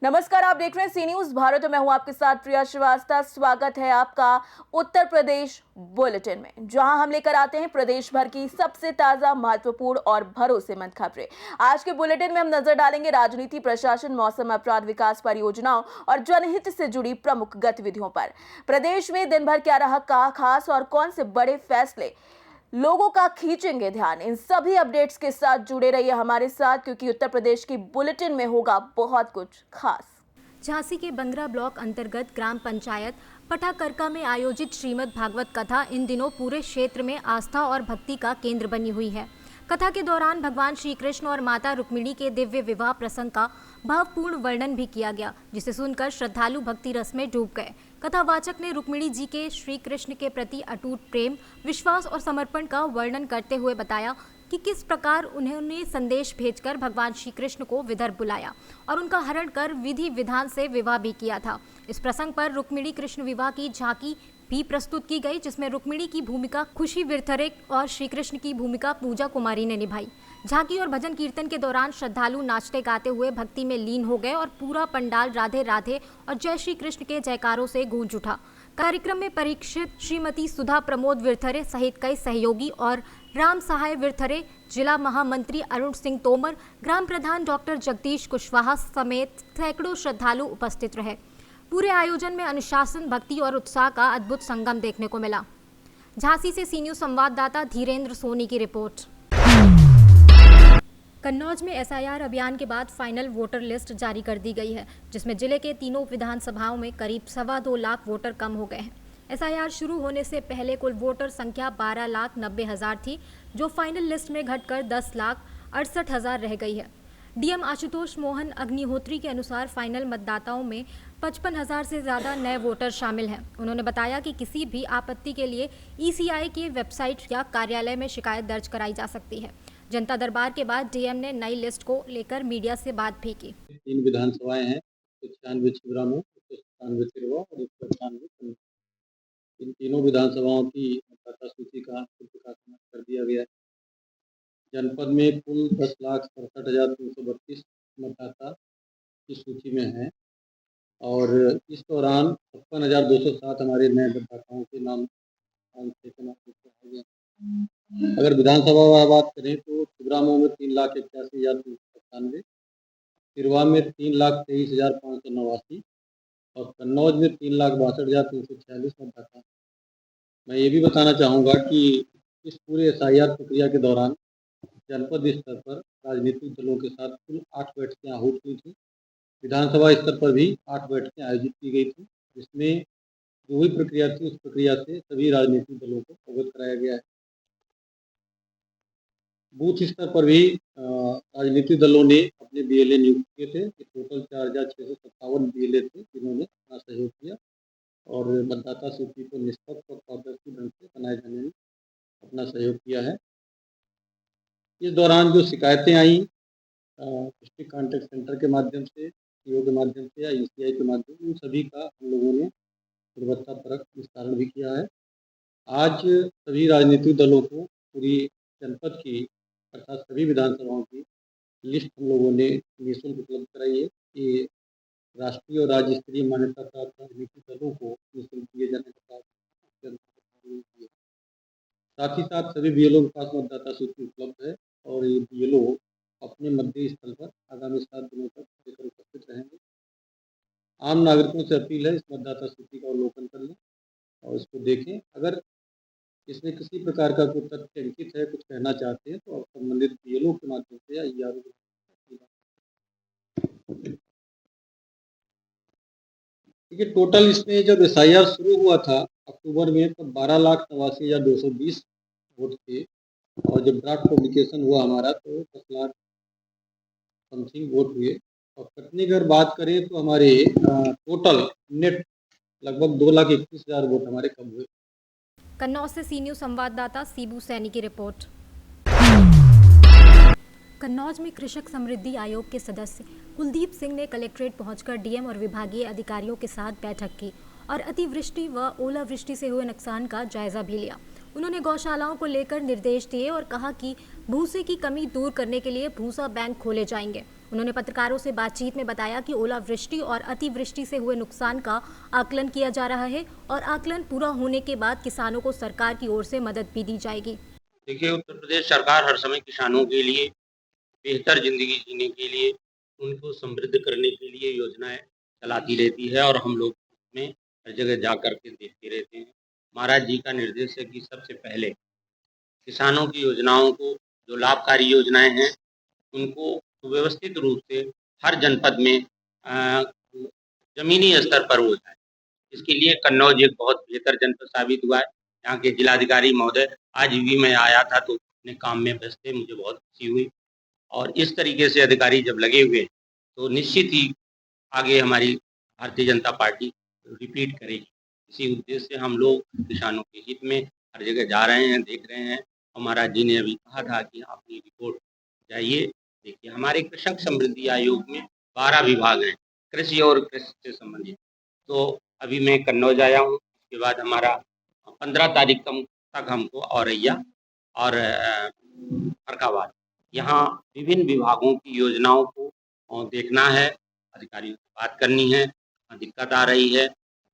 नमस्कार, आप देख रहे हैं सी न्यूज भारत और मैं हूं आपके साथ प्रिया श्रीवास्तव। स्वागत है आपका उत्तर प्रदेश बुलेटिन में, जहां हम लेकर आते हैं प्रदेश भर की सबसे ताजा, महत्वपूर्ण और भरोसेमंद खबरें। आज के बुलेटिन में हम नजर डालेंगे राजनीति, प्रशासन, मौसम, अपराध, विकास परियोजनाओं और जनहित से जुड़ी प्रमुख गतिविधियों पर। प्रदेश में दिन भर क्या रहा खास और कौन से बड़े फैसले लोगों का खींचेंगे ध्यान, इन सभी अपडेट्स के साथ जुड़े रहिए हमारे साथ, क्योंकि उत्तर प्रदेश की बुलेटिन में होगा बहुत कुछ खास। झांसी के बंगरा ब्लॉक अंतर्गत ग्राम पंचायत पठाकरका में आयोजित श्रीमद् भागवत कथा इन दिनों पूरे क्षेत्र में आस्था और भक्ति का केंद्र बनी हुई है। कथा के दौरान भगवान श्री कृष्ण और माता रुक्मिणी के दिव्य विवाह प्रसंग का भावपूर्ण वर्णन भी किया गया, जिसे सुनकर श्रद्धालु भक्ति रस में डूब गए। कथावाचक ने रुक्मिणी जी के श्री कृष्ण के प्रति अटूट प्रेम, विश्वास और समर्पण का वर्णन करते हुए बताया कि किस प्रकार उन्होंने संदेश भेजकर भगवान श्री कृष्ण को विदर्भ बुलाया और उनका हरण कर विधि विधान से विवाह भी किया था। इस प्रसंग पर रुक्मिणी कृष्ण विवाह की झांकी भी प्रस्तुत की गई, जिसमें रुक्मिणी की भूमिका खुशी विरथरे और श्री कृष्ण की भूमिका पूजा कुमारी ने निभाई। झांकी और भजन कीर्तन के दौरान श्रद्धालु नाचते गाते हुए भक्ति में लीन हो गए और पूरा पंडाल राधे राधे और जय श्री कृष्ण के जयकारों से गूंज उठा। कार्यक्रम में परीक्षित, श्रीमती सुधा प्रमोद विरथरे सहित कई सहयोगी और राम सहाय विरथरे, जिला महामंत्री अरुण सिंह तोमर, ग्राम प्रधान डॉक्टर जगदीश कुशवाहा समेत सैकड़ों श्रद्धालु उपस्थित रहे। पूरे आयोजन में अनुशासन, भक्ति और उत्साह का अद्भुत संगम देखने को मिला। झांसी से सी न्यूज संवाददाता धीरेन्द्र सोनी की रिपोर्ट। कन्नौज में एसआईआर अभियान के बाद फाइनल वोटर लिस्ट जारी कर दी गई है, जिसमें जिले के तीनों विधानसभाओं में करीब 2.25 लाख वोटर कम हो गए हैं। एसआईआर शुरू होने से पहले कुल वोटर संख्या 12,90,000 थी, जो फाइनल लिस्ट में घटकर 10,68,000 रह गई है। डीएम आशुतोष मोहन अग्निहोत्री के अनुसार फाइनल मतदाताओं में 55,000 से ज़्यादा नए वोटर शामिल हैं। उन्होंने बताया कि किसी भी आपत्ति के लिए ईसीआई के वेबसाइट या कार्यालय में शिकायत दर्ज कराई जा सकती है। जनता दरबार के बाद डीएम ने नई लिस्ट को लेकर मीडिया से बात भी की। 3 विधानसभाएं हैं, 96 छिबरामऊ, 197 तिरवा और 198। इन तीनों विधानसभाओं की मतदाता सूची का प्रकाशन कर दिया गया है। जनपद में कुल 10,67,332 मतदाता की सूची में हैं और इस दौरान 56,207 हमारे नए मतदाताओं के नाम हैं। अगर विधानसभा बात करें तो छिबरामऊ में 3,81,397, तिरवा में 3,23,589 और कन्नौज में 3,62,346 मतदाता। मैं ये भी बताना चाहूँगा कि इस पूरे एसआईआर प्रक्रिया के दौरान जनपद स्तर पर राजनीतिक दलों के साथ कुल 8 बैठकें आहूत हुई थी। विधानसभा स्तर पर भी 8 बैठकें आयोजित की गई थी, जिसमें जो भी प्रक्रिया थी उस प्रक्रिया से सभी राजनीतिक दलों को अवगत कराया गया है। बूथ स्तर पर भी राजनीतिक दलों ने अपने बीएलए नियुक्त किए थे। टोटल 4,657 बीएलए थे जिन्होंने अपना सहयोग किया और मतदाता सूची को निष्पक्ष और पारदर्शी ढंग से बनाए जाने में अपना सहयोग किया है। इस दौरान जो शिकायतें आई डिस्ट्रिक्ट कॉन्टैक्ट सेंटर के माध्यम से, सीओ के माध्यम से या ईसीआई के माध्यम से, उन सभी का हम लोगों ने गुणवत्तापरक निस्तारण भी किया है। आज सभी राजनीतिक दलों को पूरी जनपद की अर्थात सभी विधानसभाओं की लिस्ट हम लोगों ने निःशुल्क उपलब्ध कराई है कि राष्ट्रीय और राज्य स्तरीय मान्यता प्राप्त राजनीतिक दलों को निःशुल्क दिए जाने का प्रावधान है। साथ ही साथ सभी बीएलओ के पास मतदाता सूची उपलब्ध है और ये बीएलओ अपने मतदेय स्थल पर आगामी 7 दिनों तक लेकर उपस्थित रहेंगे। आम नागरिकों से अपील है इस मतदाता सूची का अवलोकन कर लें और इसको देखें। अगर इसमें किसी प्रकार का कोई तथ्य अंकित है, कुछ कहना चाहते हैं, तो आप संबंधित बीएलओ के माध्यम से या ईआरओ देखिए। टोटल इसमें जब एसआईआर शुरू हुआ था अक्टूबर में, तो 12,88,220 वोट थे और जब ड्राफ्ट पब्लिकेशन हुआ हमारा तो 10 लाख समथिंग वोट हुए। और कटनी अगर बात करें तो हमारे टोटल नेट लगभग 2,21,000 वोट हमारे कम हुए। कन्नौज से सी न्यूज संवाददाता सीबू सैनी की रिपोर्ट। कन्नौज में कृषक समृद्धि आयोग के सदस्य कुलदीप सिंह ने कलेक्ट्रेट पहुंचकर डीएम और विभागीय अधिकारियों के साथ बैठक की और अतिवृष्टि व ओलावृष्टि से हुए नुकसान का जायजा भी लिया। उन्होंने गौशालाओं को लेकर निर्देश दिए और कहा कि भूसे की कमी दूर करने के लिए भूसा बैंक खोले जाएंगे। उन्होंने पत्रकारों से बातचीत में बताया कि ओलावृष्टि और अतिवृष्टि से हुए नुकसान का आकलन किया जा रहा है और आकलन पूरा होने के बाद किसानों को सरकार की ओर से मदद भी दी जाएगी। देखिए, उत्तर प्रदेश सरकार हर समय किसानों के लिए बेहतर जिंदगी जीने के लिए, उनको समृद्ध करने के लिए योजनाएं चलाती रहती है और हम लोग उसमें हर जगह जा कर के देखते रहते हैं। महाराज जी का निर्देश है कि सबसे पहले किसानों की योजनाओं को, जो लाभकारी योजनाएं हैं, उनको सुव्यवस्थित रूप से हर जनपद में जमीनी स्तर पर हो जाए। इसके लिए कन्नौज एक बहुत बेहतर जनपद साबित हुआ है। यहाँ के जिलाधिकारी महोदय, आज भी मैं आया था तो अपने काम में व्यस्त थे, मुझे बहुत खुशी हुई। और इस तरीके से अधिकारी जब लगे हुए तो निश्चित ही आगे हमारी भारतीय जनता पार्टी रिपीट करेगी। इसी उद्देश्य से हम लोग किसानों के हित में हर जगह जा रहे हैं, देख रहे हैं। और महाराज जी ने अभी कहा था कि अपनी रिपोर्ट जाइए देखिए। हमारे कृषक समृद्धि आयोग में 12 विभाग हैं कृषि और कृषि से संबंधित। तो अभी मैं कन्नौज आया हूँ, उसके बाद हमारा 15 तारीख तक हमको औरैया और फरखाबाद, यहाँ विभिन्न विभागों की योजनाओं को देखना है, अधिकारियों से बात करनी है, दिक्कत आ रही है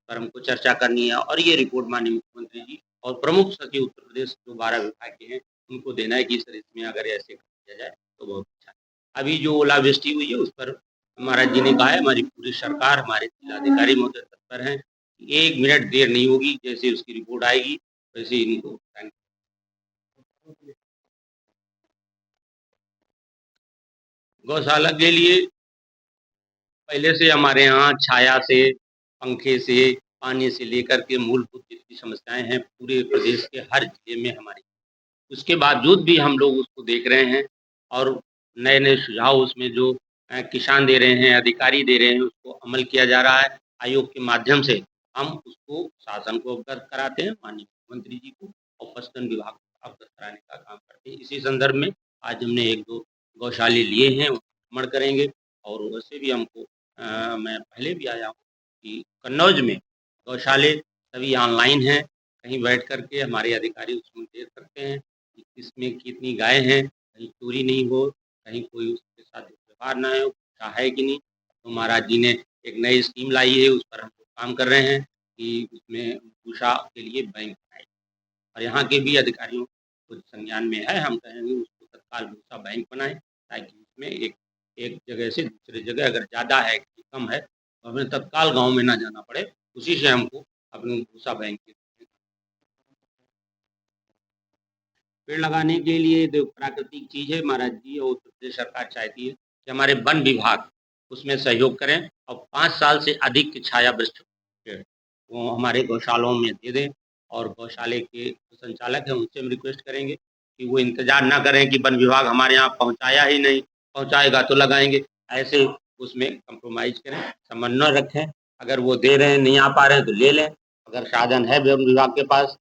पर हमको चर्चा करनी है और ये रिपोर्ट माननीय मुख्यमंत्री जी और प्रमुख सचिव उत्तर प्रदेश जो 12 विभाग के हैं उनको देना है कि सर इसमें अगर ऐसे कर दिया जाए तो बहुत अच्छा है। अभी जो ओलावृष्टि हुई है उस पर महाराज जी ने कहा है हमारी पूरी सरकार, हमारे जिलाधिकारी महोदय तत्पर हैं, 1 मिनट देर नहीं होगी, जैसे उसकी रिपोर्ट आएगी वैसे इनको गौशाला के लिए पहले से हमारे यहाँ छाया से, पंखे से, पानी से लेकर के मूलभूत जितनी समस्याएं हैं पूरे प्रदेश के हर जिले में हमारी, उसके बावजूद भी हम लोग उसको देख रहे हैं और नए नए सुझाव उसमें जो किसान दे रहे हैं, अधिकारी दे रहे हैं, उसको अमल किया जा रहा है। आयोग के माध्यम से हम उसको शासन को अवगत कराते हैं, माननीय मुख्यमंत्री जी को और पशुधन विभाग को अवगत कराने का काम करते हैं। इसी संदर्भ में आज हमने 1-2 गौशाले लिए हैं, भ्रमण करेंगे। और वैसे भी हमको मैं पहले भी आया हूँ कि कन्नौज में गौशाले सभी ऑनलाइन हैं, कहीं बैठ कर के हमारे अधिकारी उसमें देख सकते हैं कि किसमें कितनी गाय हैं, कहीं चोरी नहीं हो, कहीं कोई उसके साथ व्यवहार ना हो, है कि नहीं। तो महाराज जी ने एक नई स्कीम लाई है, उस पर हम लोग काम कर रहे हैं कि उसमें भूसा के लिए बैंक बनाए और यहाँ के भी अधिकारियों को संज्ञान में है, हम कहेंगे उसको तत्काल भूसा बैंक बनाए ताकि उसमें एक जगह से दूसरी जगह अगर ज़्यादा है कि कम है तो हमें तत्काल गांव में ना जाना पड़े, उसी से हमको अपने भूसा बैंक के पेड़ लगाने के लिए जो प्राकृतिक चीज़ है, महाराज जी और उत्तर प्रदेश सरकार चाहती है कि हमारे वन विभाग उसमें सहयोग करें और 5 साल से अधिक के छाया वृक्ष पेड़ वो हमारे गौशालाओं में दे दें। और गौशाले के जो संचालक हैं उनसे हम रिक्वेस्ट करेंगे कि वो इंतजार ना करें कि वन विभाग हमारे यहाँ पहुँचाया ही नहीं, पहुँचाएगा तो लगाएंगे, ऐसे उसमें कंप्रोमाइज़ करें, समन्वय रखें। अगर वो दे रहे हैं, नहीं आ पा रहे हैं तो ले लें, अगर साधन है वन विभाग के पास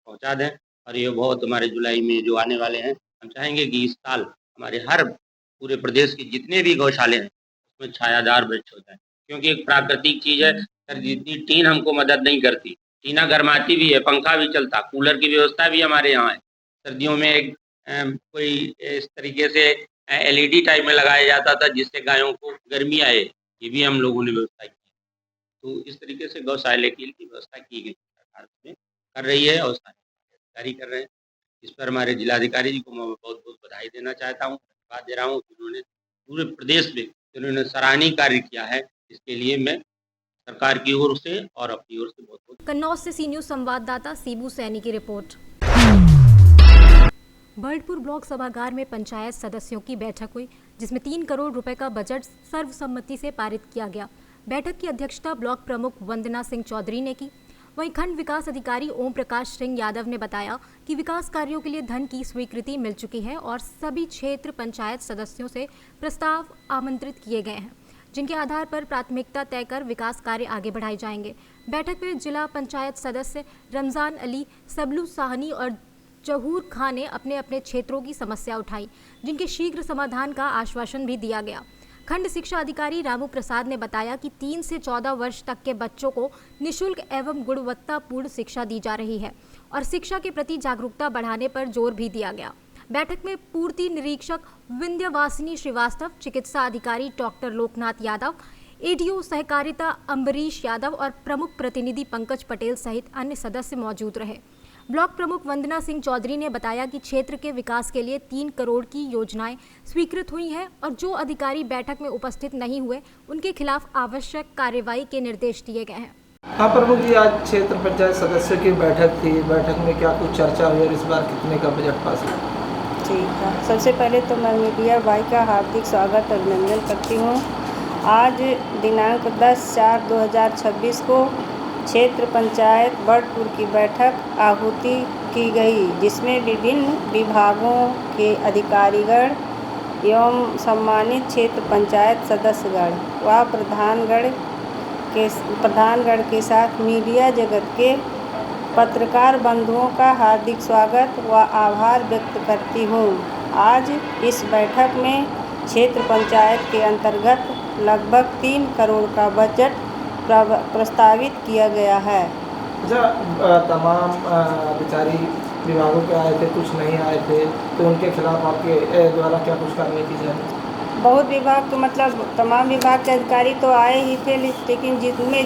पहुँचा दें। और ये बहुत हमारे जुलाई में जो आने वाले हैं, हम चाहेंगे कि इस साल हमारे हर पूरे प्रदेश के जितने भी गौशाले हैं उसमें छायादार वृक्ष हो जाए, क्योंकि एक प्राकृतिक चीज़ है। सर जितनी टीन हमको मदद नहीं करती, टीना गर्माती भी है, पंखा भी चलता, कूलर की व्यवस्था भी हमारे यहाँ है। सर्दियों में एक कोई इस तरीके से LED टाइप में लगाया जाता था जिससे गायों को गर्मी आए, ये भी हम लोगों ने व्यवस्था की। तो इस तरीके से गौशाले की व्यवस्था की गई सरकार उसमें कर रही है और जारी कर रहे हैं। इस पर हमारे जिलाधिकारी जी को मैं बहुत-बहुत बधाई देना चाहता हूँ, धन्यवाद दे रहा हूँ कि उन्होंने पूरे प्रदेश में जिन्होंने सराहनीय कार्य किया है, इसके लिए मैं सरकार की ओर से और अपनी ओर से बहुत-बहुत कन्नौज से सी न्यूज संवाददाता सीबू सैनी की रिपोर्ट। बर्डपुर ब्लॉक सभागार में पंचायत सदस्यों की बैठक हुई, जिसमें 3 करोड़ रुपए का बजट सर्वसम्मति से पारित किया गया। बैठक की अध्यक्षता ब्लॉक प्रमुख वंदना सिंह चौधरी ने की। वहीं खंड विकास अधिकारी ओम प्रकाश सिंह यादव ने बताया कि विकास कार्यों के लिए धन की स्वीकृति मिल चुकी है और सभी क्षेत्र पंचायत सदस्यों से प्रस्ताव आमंत्रित किए गए हैं, जिनके आधार पर प्राथमिकता तय कर विकास कार्य आगे बढ़ाए जाएंगे। बैठक में जिला पंचायत सदस्य रमजान अली, सबलू साहनी और जहूर खान ने अपने अपने क्षेत्रों की समस्या उठाई, जिनके शीघ्र समाधान का आश्वासन भी दिया गया। खंड शिक्षा अधिकारी रामू प्रसाद ने बताया कि 3 से 14 वर्ष तक के बच्चों को निःशुल्क एवं गुणवत्तापूर्ण शिक्षा दी जा रही है। और शिक्षा के प्रति जागरूकता बढ़ाने पर जोर भी दिया गया। बैठक में पूर्ति निरीक्षक विंध्यवासिनी श्रीवास्तव, चिकित्सा अधिकारी डॉक्टर लोकनाथ यादव, एडीओ सहकारिता अम्बरीश यादव और प्रमुख प्रतिनिधि पंकज पटेल सहित अन्य सदस्य मौजूद रहे। ब्लॉक प्रमुख वंदना सिंह चौधरी ने बताया कि क्षेत्र के विकास के लिए 3 करोड़ की योजनाएं स्वीकृत हुई हैं और जो अधिकारी बैठक में उपस्थित नहीं हुए उनके खिलाफ आवश्यक कार्रवाई के निर्देश दिए गए हैं। हाँ प्रमुख जी, आज क्षेत्र पंचायत सदस्यों की बैठक थी। बैठक में क्या कुछ चर्चा हुई और इस बार कितने का बजट पास हुआ? ठीक है, सबसे पहले तो मैं मीडिया भाई का हार्दिक स्वागत अभिनंदन करती हूँ। आज दिनांक 10/4/2026 को क्षेत्र पंचायत बर्डपुर की बैठक आहूति की गई, जिसमें विभिन्न विभागों के अधिकारीगण एवं सम्मानित क्षेत्र पंचायत सदस्यगण व प्रधानगण के साथ मीडिया जगत के पत्रकार बंधुओं का हार्दिक स्वागत व आभार व्यक्त करती हूँ। आज इस बैठक में क्षेत्र पंचायत के अंतर्गत लगभग 3 करोड़ का बजट प्रस्तावित किया गया है। तमाम अधिकारी विभागों के आए थे, कुछ नहीं आए थे, तो उनके खिलाफ आपके द्वारा क्या कुछ कार्रवाई की जाए? बहुत विभाग तो मतलब तमाम विभाग के अधिकारी तो आए ही थे, लेकिन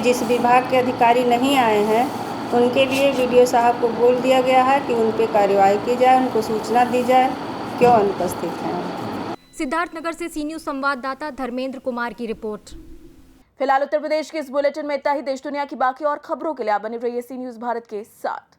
जिस विभाग के अधिकारी नहीं आए हैं उनके लिए वीडियो साहब को बोल दिया गया है कि उन पर कार्रवाई की जाए, उनको सूचना दी जाए क्यों अनुपस्थित हैं। सिद्धार्थनगर से सी न्यूज़ संवाददाता धर्मेंद्र कुमार की रिपोर्ट। फिलहाल उत्तर प्रदेश के इस बुलेटिन में इतना ही। देश दुनिया की बाकी और खबरों के लिए आप बने रहिए सी न्यूज़ भारत के साथ।